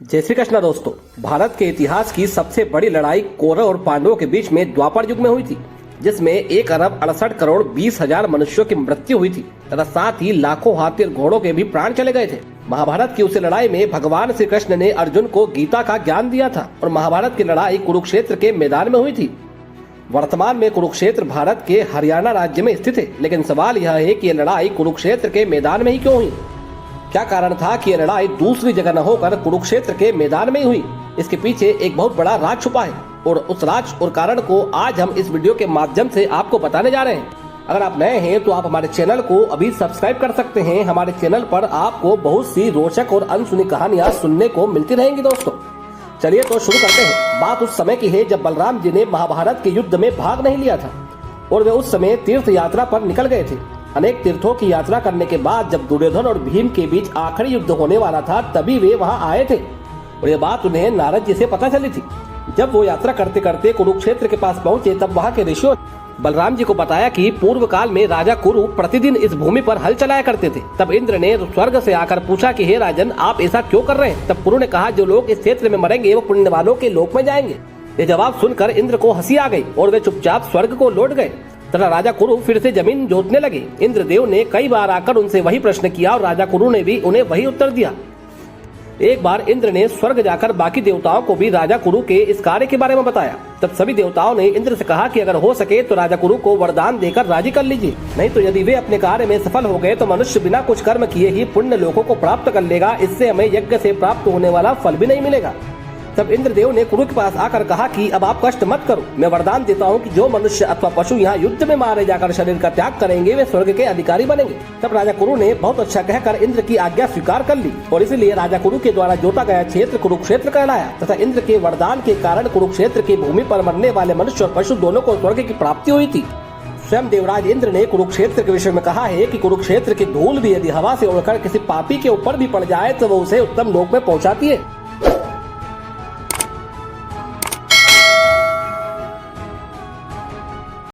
जय श्री कृष्णा दोस्तों। भारत के इतिहास की सबसे बड़ी लड़ाई कौरव और पांडवों के बीच में द्वापर युग में हुई थी, जिसमें 1,68,20,000 मनुष्यों की मृत्यु हुई थी तथा साथ ही लाखों हाथी और घोड़ों के भी प्राण चले गए थे। महाभारत की उस लड़ाई में भगवान श्री कृष्ण ने अर्जुन को गीता का ज्ञान दिया था और महाभारत की लड़ाई कुरुक्षेत्र के मैदान में हुई थी। वर्तमान में कुरुक्षेत्र भारत के हरियाणा राज्य में स्थित है, लेकिन सवाल यह है कि यह लड़ाई कुरुक्षेत्र के मैदान में ही क्यों हुई। क्या कारण था कि यह लड़ाई दूसरी जगह न होकर कुरुक्षेत्र के मैदान में ही हुई। इसके पीछे एक बहुत बड़ा राज छुपा है और उस राज और कारण को आज हम इस वीडियो के माध्यम से आपको बताने जा रहे हैं। अगर आप नए हैं तो आप हमारे चैनल को अभी सब्सक्राइब कर सकते हैं। हमारे चैनल पर आपको बहुत सी रोचक और अनसुनी कहानियां सुनने को मिलती रहेंगी दोस्तों। चलिए तो शुरू करते हैं। बात उस समय की है जब बलराम जी ने महाभारत के युद्ध में भाग नहीं लिया था और वे उस समय तीर्थ यात्रा पर निकल गए थे। अनेक तीर्थों की यात्रा करने के बाद जब दुर्योधन और भीम के बीच आखिरी युद्ध होने वाला था, तभी वे वहां आए थे और ये बात उन्हें नारद जी से पता चली थी। जब वो यात्रा करते करते कुरुक्षेत्र के पास पहुंचे, तब वहां के ऋषियों बलराम जी को बताया कि पूर्व काल में राजा कुरु प्रतिदिन इस भूमि पर हल चलाया करते थे। तब इंद्र ने स्वर्ग से आकर पूछा कि हे राजन, आप ऐसा क्यों कर रहे हैं। तब कुरु ने कहा, जो लोग इस क्षेत्र में मरेंगे वो पुण्य वालों के लोक में जाएंगे। ये जवाब सुनकर इंद्र को हंसी आ गई और वे चुपचाप स्वर्ग को लौट गए तथा राजा कुरु फिर से जमीन जोतने लगे। इंद्रदेव ने कई बार आकर उनसे वही प्रश्न किया और राजा कुरु ने भी उन्हें वही उत्तर दिया। एक बार इंद्र ने स्वर्ग जाकर बाकी देवताओं को भी राजा कुरु के इस कार्य के बारे में बताया। तब सभी देवताओं ने इंद्र से कहा कि अगर हो सके तो राजा कुरु को वरदान देकर राजी कर लीजिए, नहीं तो यदि वे अपने कार्य में सफल हो गए तो मनुष्य बिना कुछ कर्म किए ही पुण्य लोकों को प्राप्त कर लेगा। इससे हमें यज्ञ से प्राप्त होने वाला फल भी नहीं मिलेगा। तब इंद्रदेव ने कुरु के पास आकर कहा कि अब आप कष्ट मत करो, मैं वरदान देता हूँ कि जो मनुष्य अथवा पशु यहाँ युद्ध में मारे जाकर शरीर का त्याग करेंगे वे स्वर्ग के अधिकारी बनेंगे। तब राजा कुरु ने बहुत अच्छा कहकर इंद्र की आज्ञा स्वीकार कर ली और इसलिए राजा कुरु के द्वारा जोता गया क्षेत्र कुरुक्षेत्र कहलाया तथा इंद्र के वरदान के कारण कुरुक्षेत्र की भूमि पर मरने वाले मनुष्य और पशु दोनों को स्वर्ग की प्राप्ति हुई थी। स्वयं देवराज इंद्र ने कुरुक्षेत्र के विषय में कहा है कि कुरुक्षेत्र की धूल भी यदि हवा से उड़कर किसी पापी के ऊपर भी पड़ जाए तो वो उसे उत्तम लोक में पहुंचाती है।